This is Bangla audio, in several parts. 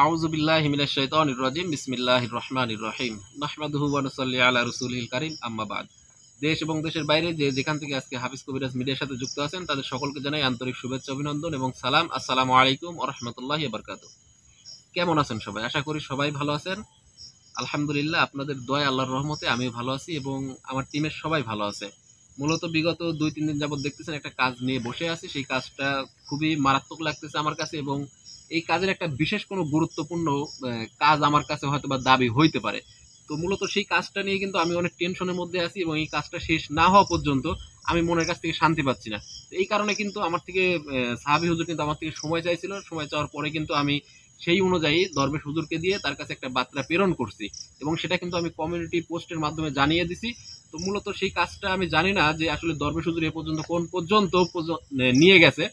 আউযু বিল্লাহি মিনাশ শাইতানির রাজিম। বিসমিল্লাহির রহমানির রহিম। নাহমাদুহু ওয়া নুসাল্লি আলা রাসূলিল কারীম। আম্মা বাদ। দেশ এবং দেশের বাইরে যে যেখান থেকে আজকে হাফিজ কবিরাজ মিডিয়ার সাথে যুক্ত আছেন তাদের সকলকে জানাই আন্তরিক শুভেচ্ছা, অভিনন্দন এবং সালাম। আসসালামু আলাইকুম ওয়া রাহমাতুল্লাহি ওয়া বারাকাতুহু। কেমন আছেন সবাই? আশা করি সবাই ভালো আছেন। আলহামদুলিল্লাহ, আপনাদের দয়ায় আল্লাহর রহমতে আমিও ভালো আছি এবং আমার টিমের সবাই ভালো আছে। মূলত বিগত ২-৩ দিন যাবৎ দেখতেছেন একটা কাজ নিয়ে বসে আছি। সেই কাজটা খুবই মারাত্মক লাগতেছে আমার কাছে এবং এই কাজের একটা বিশেষ কোনো গুরুত্বপূর্ণ কাজ আমার কাছে হয়তোবা দাবি হইতে পারে। তো মূলত সেই কাজটা নিয়ে কিন্তু আমি অনেক টেনশনের মধ্যে আছি এবং এই কাজটা শেষ না হওয়া পর্যন্ত আমি মনের কাছ থেকে শান্তি পাচ্ছি না। তো এই কারণে কিন্তু আমার থেকে সাহাবী হুজুর কিন্তু আমার থেকে সময় চাইছিল। সময় চাওয়ার পরে কিন্তু আমি সেই অনুযায়ী দরবেশ হুজুরকে দিয়ে তার কাছে একটা বার্তা প্রেরণ করছি এবং সেটা কিন্তু আমি কমিউনিটি পোস্টের মাধ্যমে জানিয়ে দিছি। তো মূলত সেই কাজটা আমি জানি না যে আসলে দরবেশ হুজুর এ পর্যন্ত কোন পর্যন্ত নিয়ে গেছে।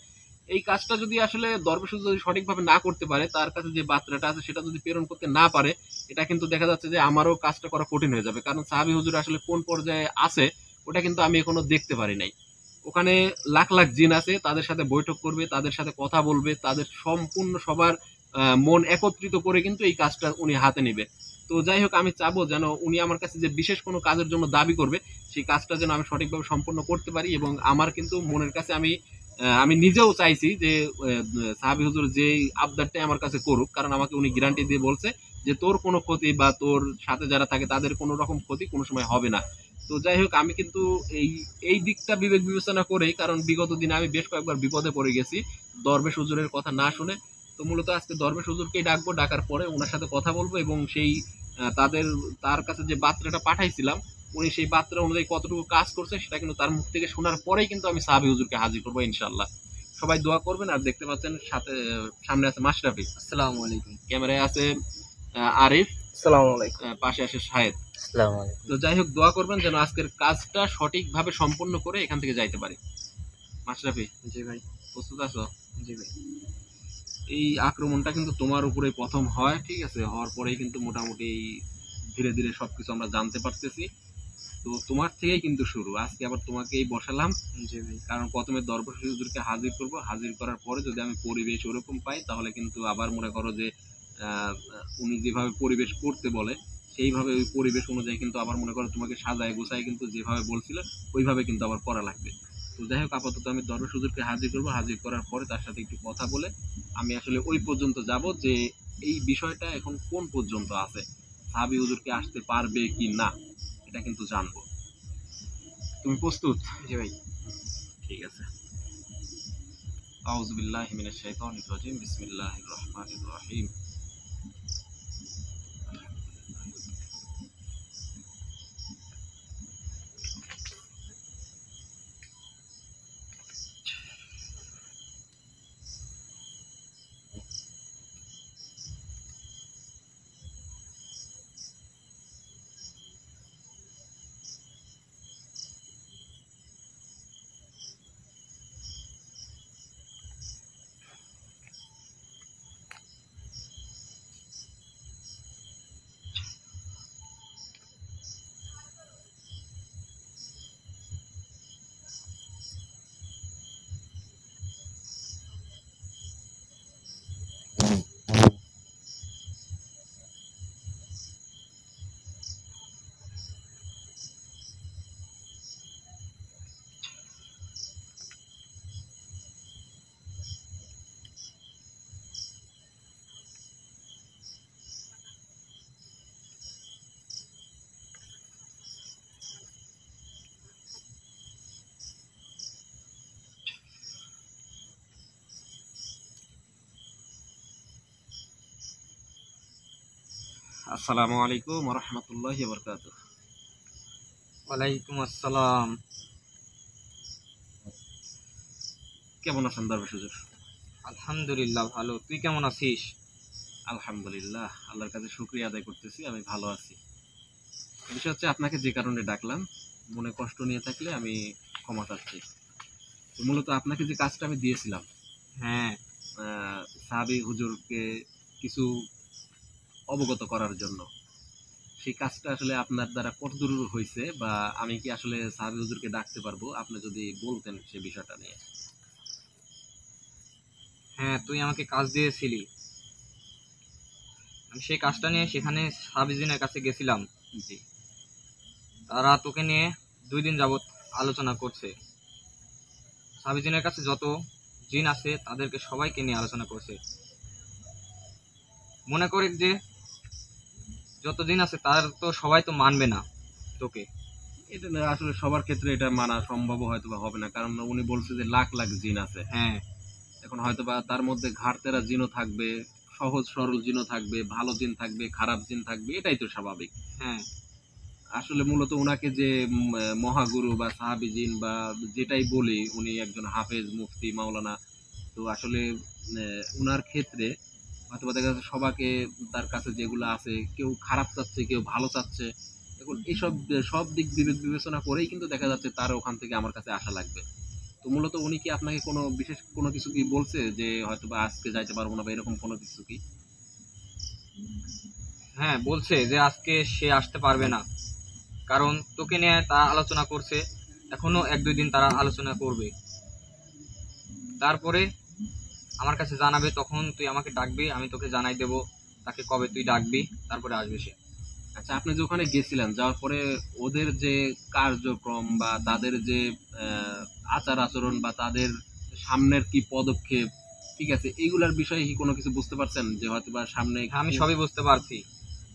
এই কাজটা যদি আসলে দরবেশ হুজুর যদি সঠিকভাবে না করতে পারে, তার কাছে যে বার্তাটা আছে সেটা যদি প্রেরণ করতে না পারে, এটা কিন্তু দেখা যাচ্ছে যে আমারও কাজটা করা কঠিন হয়ে যাবে। কারণ সাহাবী হুজুর আসলে কোন পর্যায়ে আছে ওটা কিন্তু আমি এখনো দেখতে পারি নাই। ওখানে লাখ লাখ জিন আছে, তাদের সাথে বৈঠক করবে, তাদের সাথে কথা বলবে, তাদের সম্পূর্ণ সবার মন একত্রিত করে কিন্তু এই কাজটা উনি হাতে নেবে। তো যাই হোক, আমি চাবো যেন উনি আমার কাছে যে বিশেষ কোনো কাজের জন্য দাবি করবে সেই কাজটা যেন আমি সঠিকভাবে সম্পন্ন করতে পারি এবং আমার কিন্তু মনের কাছে আমি নিজেও চাইছি যে সাহাবী হুজুর যে আবদারটাই আমার কাছে করুক, কারণ আমাকে উনি গ্যারান্টি দিয়ে বলছে যে তোর কোনো ক্ষতি বা তোর সাথে যারা থাকে তাদের কোনো রকম ক্ষতি কোনো সময় হবে না। তো যাই হোক, আমি কিন্তু এই এই দিকটা বিবেক বিবেচনা করেই, কারণ বিগত দিনে আমি বেশ কয়েকবার বিপদে পড়ে গেছি দরবেশ হুজুরের কথা না শুনে। তো মূলত আজকে দরবেশ হুজুরকেই ডাকবো, ডাকার পরে ওনার সাথে কথা বলবো এবং সেই তার কাছে যে বার্তাটা পাঠাইছিলাম উনি সেই বার্তা অনুযায়ী কতটুকু কাজ করছে সেটা কিন্তু তার মুখ থেকে শোনার পরেই কিন্তু আমি সাহাবী হুজুরকে হাজির করবো ইনশাল্লাহ। সবাই দোয়া করবেন। আর দেখতে পাচ্ছেন সাথে সামনে আছে মাশরাফি, আসসালামু আলাইকুম। ক্যামেরায় আছে আরিফ, আসসালামু আলাইকুম। পাশে আছে শাহেদ। আসসালামু আলাইকুম। তো যাই হোক, দোয়া করবেন যেন আজকের কাজটা সঠিকভাবে সম্পন্ন করে এখান থেকে যাইতে পারি। মাশরাফি, জি ভাই। প্রস্তুত আছো? জি ভাই। এই আক্রমণটা কিন্তু তোমার উপরে প্রথম হয়, ঠিক আছে? হওয়ার পরেই কিন্তু মোটামুটি ধীরে ধীরে সবকিছু আমরা জানতে পারতেছি। তো তোমার থেকেই কিন্তু শুরু। আজকে আবার তোমাকেই বসালাম, জি ভাই। কারণ প্রথমে দরবেশ হুজুরকে হাজির করব। হাজির করার পরে যদি আমি পরিবেশ ওরকম পাই তাহলে কিন্তু আবার মনে করো যে উনি যেভাবে পরিবেশ করতে বলে সেইভাবে ওই পরিবেশ অনুযায়ী কিন্তু আবার মনে করো তোমাকে সাজায় গোছায় কিন্তু যেভাবে বলছিল ওইভাবে কিন্তু আবার করা লাগবে। তো যাই হোক, আপাতত আমি দরবেশ হুজুরকে হাজির করব। হাজির করার পরে তার সাথে একটু কথা বলে আমি আসলে ওই পর্যন্ত যাব যে এই বিষয়টা এখন কোন পর্যন্ত আছে, সাহাবী হুজুরকে আসতে পারবে কি না, এটা কিন্তু জানবো। তুমি প্রস্তুত? জি ভাই। ঠিক আছে। আউযু বিল্লাহি মিনাশ শাইতানির রাজিম। বিসমিল্লাহির রহমানির রহিম। আসসালামু আলাইকুম ওয়া রাহমাতুল্লাহি ওয়া বারাকাতুহু। ওয়ালাইকুম আসসালাম। কেমন আছেন দরবেশ হুজুর? আলহামদুলিল্লাহ ভালো। তুই কেমন আছিস? আলহামদুলিল্লাহ, আল্লাহর কাছে শুকরিয়া আদায় করতেছি, আমি ভালো আছি। বিষয় হচ্ছে আপনাকে যে কারণে ডাকলাম, মনে কষ্ট নিয়ে থাকলে আমি ক্ষমা চাচ্ছি। তো মূলত আপনাকে যে কাজটা আমি দিয়েছিলাম হ্যাঁ। সাহাবী হুজুরকে কিছু অবগত করার জন্য, সেই কাজটা আসলে আপনার দ্বারা কতদূর হয়েছে বা আমি কি আসলে সাহাবী হুজুরকে ডাকতে পারবো, আপনি যদি বলতেন সে বিষয়টা নিয়ে। হ্যাঁ, তুই আমাকে কাজ দিয়েছিলি। আমি সেই কাজটা নিয়ে সেখানে সাবিজিনের কাছে গেছিলাম। জি। তারা তোকে নিয়ে 2 দিন যাবত আলোচনা করছে। সাবিজিনের কাছে যত জিন আছে তাদেরকে সবাইকে নিয়ে আলোচনা করছে। মনে করি যে যত জিন আছে তার তো সবাই তো মানবে না তোকে। এটা না, আসলে সবার ক্ষেত্রে এটা মানা সম্ভব হয়তো বা হবে না, কারণ উনি বলছে যে লাখ লাখ জিন আছে। হ্যাঁ এখন হয়তো বা তার মধ্যে ঘাড়তেরা জিনও থাকবে, সহজ সরল জিনও থাকবে, ভালো জিন থাকবে, খারাপ জিন থাকবে, এটাই তো স্বাভাবিক। হ্যাঁ আসলে মূলত ওনাকে যে মহাগুরু বা সাহাবী জিন বা যেটাই বলি, উনি একজন হাফেজ, মুফতি, মাওলানা। তো আসলে উনার ক্ষেত্রে হয়তো বা দেখা যাচ্ছে সবাইকে তার কাছে যেগুলো আছে, কেউ খারাপ চাচ্ছে, কেউ ভালো চাচ্ছে। এখন এইসব সব দিক বিবেচনা করেই কিন্তু দেখা যাচ্ছে তার ওখান থেকে আমার কাছে আসা লাগবে। তো মূলত উনি কি আপনাকে কোনো বিশেষ কোনো কিছু কি বলছে যে হয়তো বা আজকে যাইতে পারবো না বা এরকম কোনো কিছু কি? হ্যাঁ বলছে যে আজকে সে আসতে পারবে না, কারণ তোকে নিয়ে তারা আলোচনা করছে। এখনো 1-2 দিন তারা আলোচনা করবে, তারপরে আমার কাছে জানাবে। তখন তুই আমাকে ডাকবি, আমি তোকে জানাই দেব তাকে কবে তুই ডাকবি, তারপরে আসবে সে। আচ্ছা, আপনি যে ওখানে গেছিলেন, যাওয়ার পরে ওদের যে কার্যক্রম বা তাদের যে আচার আচরণ বা তাদের সামনের কি পদক্ষেপ, ঠিক আছে, এইগুলার বিষয়ে কি কোনো কিছু বুঝতে পারছেন যে হয়তো বা সামনে হ্যাঁ আমি সবই বুঝতে পারছি।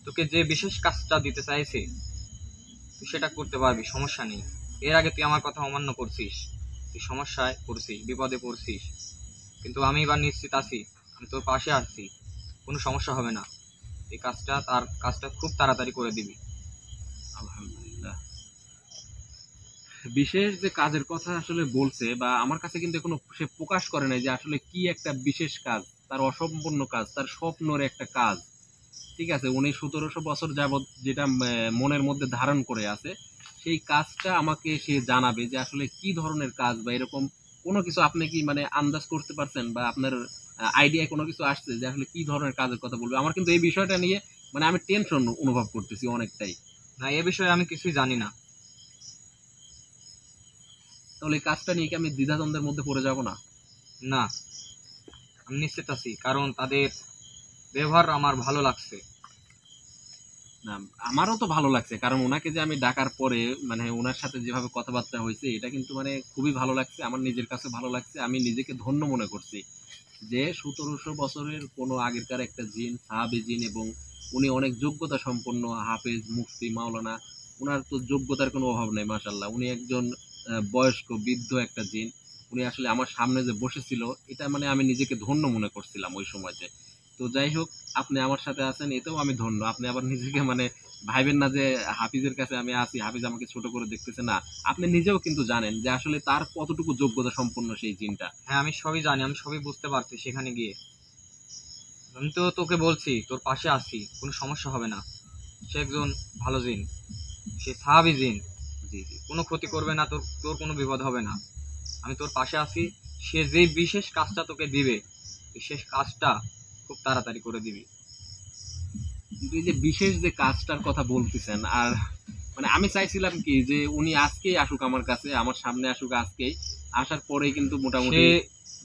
তোকে যে বিশেষ কাজটা দিতে চাইছে তুই সেটা করতে পারবি, সমস্যা নেই। এর আগে তুই আমার কথা অমান্য করছিস, তুই সমস্যায় পড়ছিস, বিপদে পড়ছিস, কিন্তু আমি এবার নিশ্চিত আছি, আমি তোর পাশে আছি, কোনো সমস্যা হবে না। এই কাজটা তার কাজটা খুব তাড়াতাড়ি করে দিবি। আলহামদুলিল্লাহ। বিশেষ যে কাজের কথা আসলে বলছে বা আমার কাছে কিন্তু এখনো সে প্রকাশ করে নাই যে আসলে কি একটা বিশেষ কাজ, তার অসম্পূর্ণ কাজ, তার স্বপ্নের একটা কাজ। ঠিক আছে, উনি 1700 বছর যাবৎ যেটা মনের মধ্যে ধারণ করে আছে, সেই কাজটা আমাকে সে জানাবে যে আসলে কি ধরনের কাজ বা এরকম কোনো কিছু আপনি কি মানে আন্দাজ করতে পারছেন বা আপনার আইডিয়ায় কোনো কিছু আসছে যে আসলে কি ধরনের কাজের কথা বলবে? আমার কিন্তু এই বিষয়টা নিয়ে মানে আমি টেনশন অনুভব করতেছি অনেকটাই। না, এ বিষয়ে আমি কিছুই জানি না। তাহলে এই কাজটা নিয়ে কি আমি দ্বিধাদ্বন্দ্বের মধ্যে পড়ে যাব না? না, আমি নিশ্চিত আছি, কারণ তাদের ব্যবহার আমার ভালো লাগছে। না, আমারও তো ভালো লাগছে, কারণ ওনাকে যে আমি ডাকার পরে মানে ওনার সাথে যেভাবে কথাবার্তা হয়েছে এটা কিন্তু মানে খুবই ভালো লাগছে, আমার নিজের কাছে ভালো লাগছে, আমি নিজেকে ধন্য মনে করছি যে 1700 বছরের কোনো আগেরকার একটা জিন, সাহাবী জিন, এবং উনি অনেক যোগ্যতা সম্পন্ন হাফেজ, মুফতি, মাওলানা। উনার তো যোগ্যতার কোনো অভাব নেই, মাশাল্লাহ। উনি একজন বয়স্ক বৃদ্ধ একটা জিন। উনি আসলে আমার সামনে যে বসেছিল, এটা মানে আমি নিজেকে ধন্য মনে করছিলাম ওই সময়তে। তো যাই হোক, আপনি আমার সাথে আছেন এতেও আমি ধন্য। আপনি আবার নিজেকে মানে ভাইবেন না যে হাফিজের কাছে আমি আছি, হাফিজ আমাকে ছোট করে দেখতেছে, না। আপনি নিজেও কিন্তু জানেন যে আসলে তার কতটুকু যোগ্যতা সম্পন্ন সেই জিনটা। হ্যাঁ আমি সবই জানি, আমি সবই বুঝতে পারছি সেখানে গিয়ে। আমি তো তোকে বলছি তোর পাশে আছি, কোনো সমস্যা হবে না। সে একজন ভালো জিন, সে সাহাবী জিন, জি, জি। কোনো ক্ষতি করবে না, তোর তোর কোনো বিপদ হবে না। আমি তোর পাশে আছি। সে যেই বিশেষ কাজটা তোকে দিবে, তুই শেষ কাজটা খুব তাড়াতাড়ি করে দিবি। কিন্তু এই যে বিশেষ যে কাজটার কথা বলতেছেন, আর মানে আমি চাইছিলাম কি যে উনি আজকেই আসুক আমার কাছে, আমার সামনে আসুক আজকেই। আসার পরেই কিন্তু সে মোটামুটি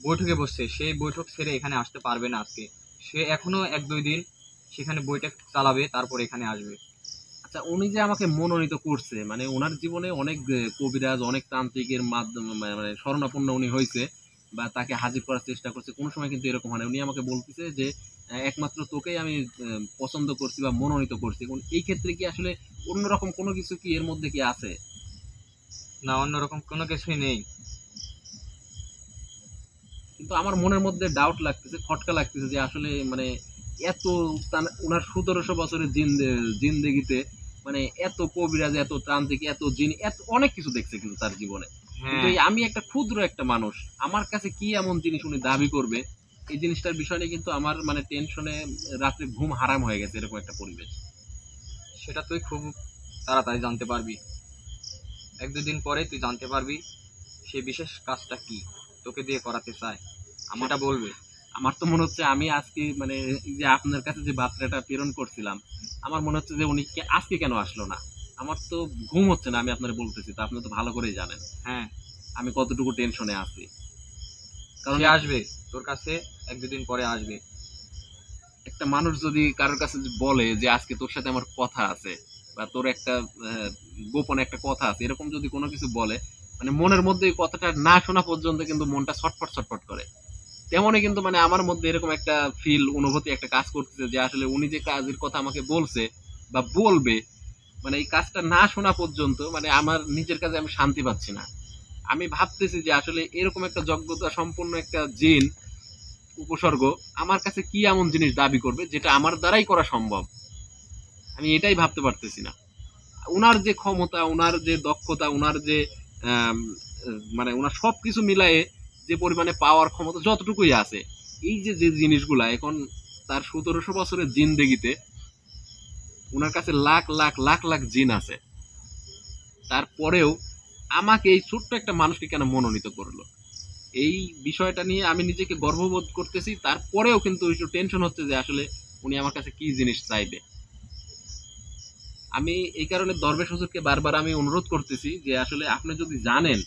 বৈঠকে বসছে, সেই বৈঠক ছেড়ে এখানে আসতে পারবে না আজকে। সে এখনো 1-2 দিন সেখানে বৈঠক চালাবে, তারপর এখানে আসবে। আচ্ছা, উনি যে আমাকে মনোনীত করছে, মানে ওনার জীবনে অনেক কবিরাজ, অনেক তান্ত্রিকের মাধ্যমে মানে শরণাপন্ন উনি হয়েছে বা তাকে হাজির করার চেষ্টা করছে, কোনো সময় কিন্তু এরকম হয় না। উনি আমাকে বলতেছে যে একমাত্র তোকেই আমি পছন্দ করছি বা মনোনীত করছি। এখন এই ক্ষেত্রে কি আসলে অন্যরকম কোনো কিছু কি এর মধ্যে কি আছে? না, অন্যরকম কোনো কিছুই নেই। কিন্তু আমার মনের মধ্যে ডাউট লাগতেছে, খটকা লাগতেছে যে আসলে মানে এত ওনার 1700 বছরের জিন্দেগিতে মানে এত কবিরাজ, এত তান্ত্রিক, এত জিন, এত অনেক কিছু দেখছে কিন্তু তার জীবনে। কিন্তু হ্যাঁ এই আমি একটা ক্ষুদ্র একটা মানুষ, আমার কাছে কি এমন জিনিস উনি দাবি করবে, এই জিনিসটার বিষয় নিয়ে কিন্তু আমার মানে টেনশনে রাত্রে ঘুম হারাম হয়ে গেছে, এরকম একটা পরিবেশ। সেটা তুই খুব তাড়াতাড়ি জানতে পারবি। 1-2 দিন পরে তুই জানতে পারবি সে বিশেষ কাজটা কি তোকে দিয়ে করাতে চায়, আমার সেটা বলবে। আমার তো মনে হচ্ছে আমি আজকে মানে এই যে আপনার কাছে যে বার্তাটা প্রেরণ করছিলাম, আমার মনে হচ্ছে যে উনি আজকে কেন আসলো না। আমার তো ঘুম হচ্ছে না, আমি আপনার বলতেছি, তো আপনি তো ভালো করেই জানেন হ্যাঁ আমি কতটুকু টেনশনে আছি। কারণ সে আসবে তোর কাছে, 1-2 দিন পরে আসবে। একটা মানুষ যদি কারোর কাছে বলে যে আজকে তোর সাথে আমার কথা আছে বা তোর একটা গোপন একটা কথা আছে, এরকম যদি কোনো কিছু বলে, মানে মনের মধ্যে এই কথাটা না শোনা পর্যন্ত কিন্তু মনটা ছটফট ছটফট করে। তেমনই কিন্তু মানে আমার মধ্যে এরকম একটা অনুভূতি একটা কাজ করতেছে যে আসলে উনি যে কাজের কথা আমাকে বলছে বা বলবে, মানে এই কাজটা না শোনা পর্যন্ত মানে আমার নিজের কাছে আমি শান্তি পাচ্ছি না। আমি ভাবতেছি যে আসলে এরকম একটা যোগ্যতা সম্পন্ন একটা জিন উপসর্গ আমার কাছে কি এমন জিনিস দাবি করবে যেটা আমার দ্বারাই করা সম্ভব। আমি এটাই ভাবতে পারতেছি না। উনার যে ক্ষমতা, উনার যে দক্ষতা, উনার যে আম, মানে উনার সবকিছু মিলায়ে যে পরিমাণে পাওয়ার ক্ষমতা যতটুকুই আছে, এই যে যে জিনিসগুলা এখন তার 1700 বছরের জিন্দেগিতে উনার কাছে লাখ লাখ লাখ লাখ জিন আছে, তারপরেও আমাকে এই ছোট্ট একটা মানুষকে কেন মনোনীত করলো, এই বিষয়টা নিয়ে আমি নিজেকে গর্ববোধ করতেছি। তারপরেও কিন্তু একটু টেনশন হচ্ছে যে আসলে উনি আমার কাছে কি জিনিস চাইবে। আমি এই কারণে দরবেশ হুজুরকে বারবার আমি অনুরোধ করতেছি যে আসলে আপনি যদি জানেন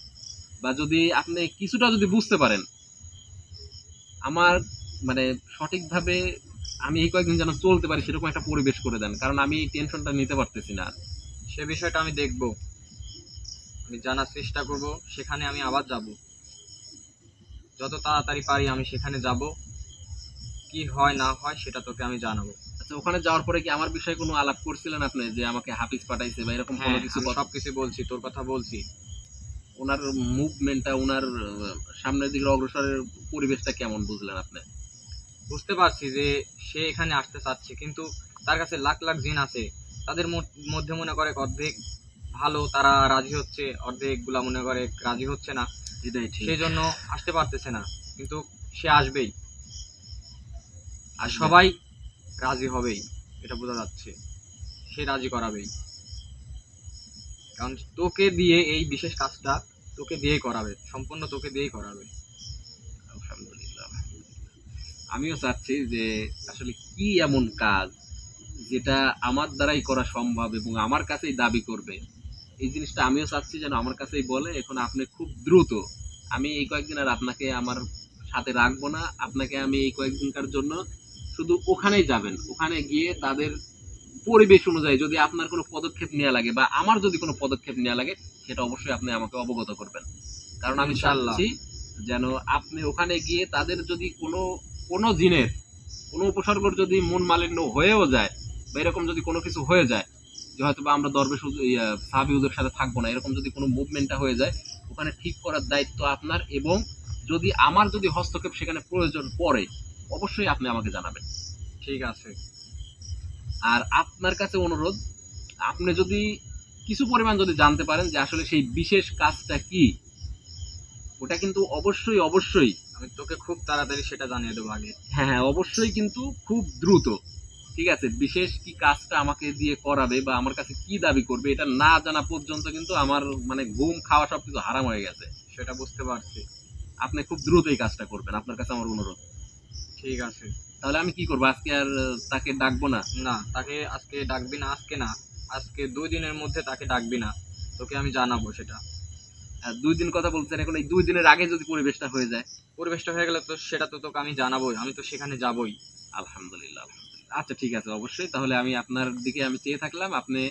বা যদি আপনি কিছুটা যদি বুঝতে পারেন, আমার মানে সঠিকভাবে আমি এই কয়েকদিন যেন চলতে পারি সেরকম একটা পরিবেশ করে দেন, কারণ আমি এই টেনশনটা নিতে পারতেছি না। সে বিষয়টা আমি দেখব, আমি জানার চেষ্টা করব, সেখানে আমি আবার যাব, যত তাড়াতাড়ি পারি আমি সেখানে যাব, কি হয় না হয় সেটা তোকে আমি জানাবো। আচ্ছা, ওখানে যাওয়ার পরে কি আমার বিষয়ে কোনো আলাপ করছিলেন আপনি যে আমাকে হাফিজ পাঠাইছে বা এরকম কোনো হ্যাঁ, কিছু? আমি সবকিছু বলছি, তোর কথা বলছি। ওনার মুভমেন্টটা, ওনার সামনের দিকে অগ্রসরের পরিবেশটা কেমন বুঝলেন আপনি? বুঝতে পারছি যে সে এখানে আসতে চাচ্ছে, কিন্তু তার কাছে লাখ লাখ জিন আছে। তাদের মধ্যে মনে করে অর্ধেক ভালো, তারা রাজি হচ্ছে, অর্ধেক গুলা মনে করে রাজি হচ্ছে না, এটাই ঠিক। সেই জন্য আসতে পারতেছে না। কিন্তু সে আসবেই, আর সবাই রাজি হবেই, এটা বোঝা যাচ্ছে। সে রাজি করাবেই, কারণ তোকে দিয়ে এই বিশেষ কাজটা তোকে দিয়েই করাবে, সম্পূর্ণ তোকে দিয়েই করাবে। আলহামদুলিল্লাহ, আলহামদুলিল্লাহ। আমিও চাচ্ছি যে আসলে কি এমন কাজ যেটা আমার দ্বারাই করা সম্ভব এবং আমার কাছেই দাবি করবে, এই জিনিসটা আমিও চাচ্ছি যেন আমার কাছেই বলে। এখন আপনি খুব দ্রুত, আমি এই কয়েকদিন আর আপনাকে আমার সাথে রাখবো না, আপনাকে আমি এই কয়েকদিনকার জন্য শুধু ওখানেই যাবেন, ওখানে গিয়ে তাদের পরিবেশ অনুযায়ী যদি আপনার কোনো পদক্ষেপ নেওয়া লাগে বা আমার যদি কোনো পদক্ষেপ নেওয়া লাগে, সেটা অবশ্যই আপনি আমাকে অবগত করবেন। কারণ আমি ইনশাআল্লাহ। চাচ্ছি যেন আপনি ওখানে গিয়ে তাদের যদি কোনো কোনো জিনের কোনো উপসর্গর যদি মন মালিন্য হয়েও যায় বা এরকম যদি কোনো কিছু হয়ে যায় যে হয়তো বা আমরা দরবেশ সাহাবী হুজুরের সাথে থাকবো না, এরকম যদি কোনো মুভমেন্টটা হয়ে যায়, ওখানে ঠিক করার দায়িত্ব আপনার। এবং যদি আমার যদি হস্তক্ষেপ সেখানে প্রয়োজন পড়ে, অবশ্যই আপনি আমাকে জানাবেন। ঠিক আছে। আর আপনার কাছে অনুরোধ, আপনি যদি কিছু পরিমাণ যদি জানতে পারেন যে আসলে সেই বিশেষ কাজটা কি, ওটা কিন্তু অবশ্যই অবশ্যই আমি তোকে খুব তাড়াতাড়ি সেটা জানিয়ে দেবো আগে। হ্যাঁ হ্যাঁ, অবশ্যই কিন্তু খুব দ্রুত। ঠিক আছে, বিশেষ কি কাজটা আমাকে দিয়ে করাবে বা আমার কাছে কি দাবি করবে, এটা না জানা পর্যন্ত কিন্তু আমার মানে ঘুম খাওয়া সবকিছু হারাম হয়ে গেছে। সেটা বুঝতে পারছি। আপনি খুব দ্রুত এই কাজটা করবেন, আপনার কাছে আমার অনুরোধ। ঠিক আছে। তাহলে আমি কি করবো, আজকে আর তাকে ডাকবো না? না, তাকে আজকে ডাকবি না, আজকে না, আজকে 2 দিনের মধ্যে তাকে ডাকবি না, তোকে আমি জানাবো সেটা। 2 দিন কথা বলছেন, এখন এই 2 দিনের আগে যদি পরিবেশটা হয়ে যায়? পরিবেশটা হয়ে গেলে তো সেটা তো তোকে আমি জানাবোই, আমি তো সেখানে যাবই। আলহামদুলিল্লাহ, আলহামদুলিল্লাহ। আচ্ছা ঠিক আছে, অবশ্যই। তাহলে আমি আপনার দিকে আমি চেয়ে থাকলাম, আপনি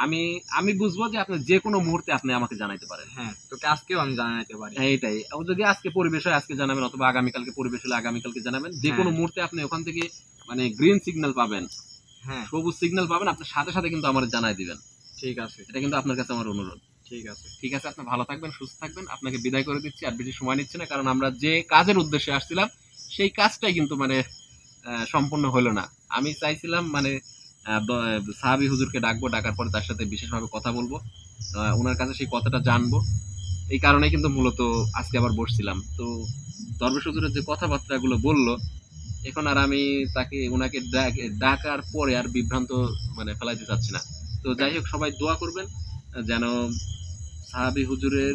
আমি আমি বুঝবো যে আপনি যে কোনো মুহূর্তে আপনি আমাকে জানাইতে পারেন। হ্যাঁ, তোকে আজকেও আমি জানাতে পারি। হ্যাঁ এটাই, ও যদি আজকে পরিবেশ হয় আজকে জানাবেন, অথবা আগামীকালকে পরিবেশ হলে আগামীকালকে জানাবেন। যে কোনো হ্যাঁ। মুহূর্তে আপনি ওখান থেকে মানে গ্রিন সিগন্যাল পাবেন, হ্যাঁ, সবুজ সিগন্যাল পাবেন, আপনার সাথে সাথে কিন্তু আমার জানাই দিবেন। ঠিক আছে। এটা কিন্তু আপনার কাছে আমার অনুরোধ। ঠিক আছে। ঠিক আছে, আপনি ভালো থাকবেন, সুস্থ থাকবেন। আপনাকে বিদায় করে দিচ্ছি, আর বেশি সময় নিচ্ছে না, কারণ আমরা যে কাজের উদ্দেশ্যে আসছিলাম সেই কাজটাই কিন্তু মানে সম্পূর্ণ হলো না। আমি চাইছিলাম মানে সাহাবী হুজুরকে ডাকবো, ডাকার পরে তার সাথে বিশেষভাবে কথা বলবো, ওনার কাছে সেই কথাটা জানবো। এই কারণে কিন্তু মূলত আজকে আবার বসছিলাম। তো দরবেশ হুজুরের যে কথাবার্তাগুলো বললো, এখন আর আমি তাকে ওনাকে ডাকার পরে আর বিভ্রান্ত মানে ফেলাইতে চাচ্ছি না। তো যাই হোক, সবাই দোয়া করবেন যেন সাহাবী হুজুরের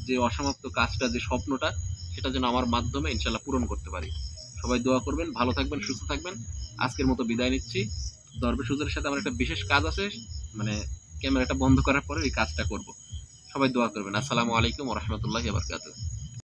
যে অসমাপ্ত কাজটা, যে স্বপ্নটা, সেটা যেন আমার মাধ্যমে ইনশাল্লাহ পূরণ করতে পারি। সবাই দোয়া করবেন, ভালো থাকবেন, সুস্থ থাকবেন। আজকের মতো বিদায় নিচ্ছি। দরবেশ হুজুরের সাথে আমার একটা বিশেষ কাজ আছে, মানে ক্যামেরাটা বন্ধ করার পরে ওই কাজটা করব। সবাই দোয়া করবেন। আসসালামু আলাইকুম ওয়া রাহমাতুল্লাহি ওয়া বারাকাতুহু।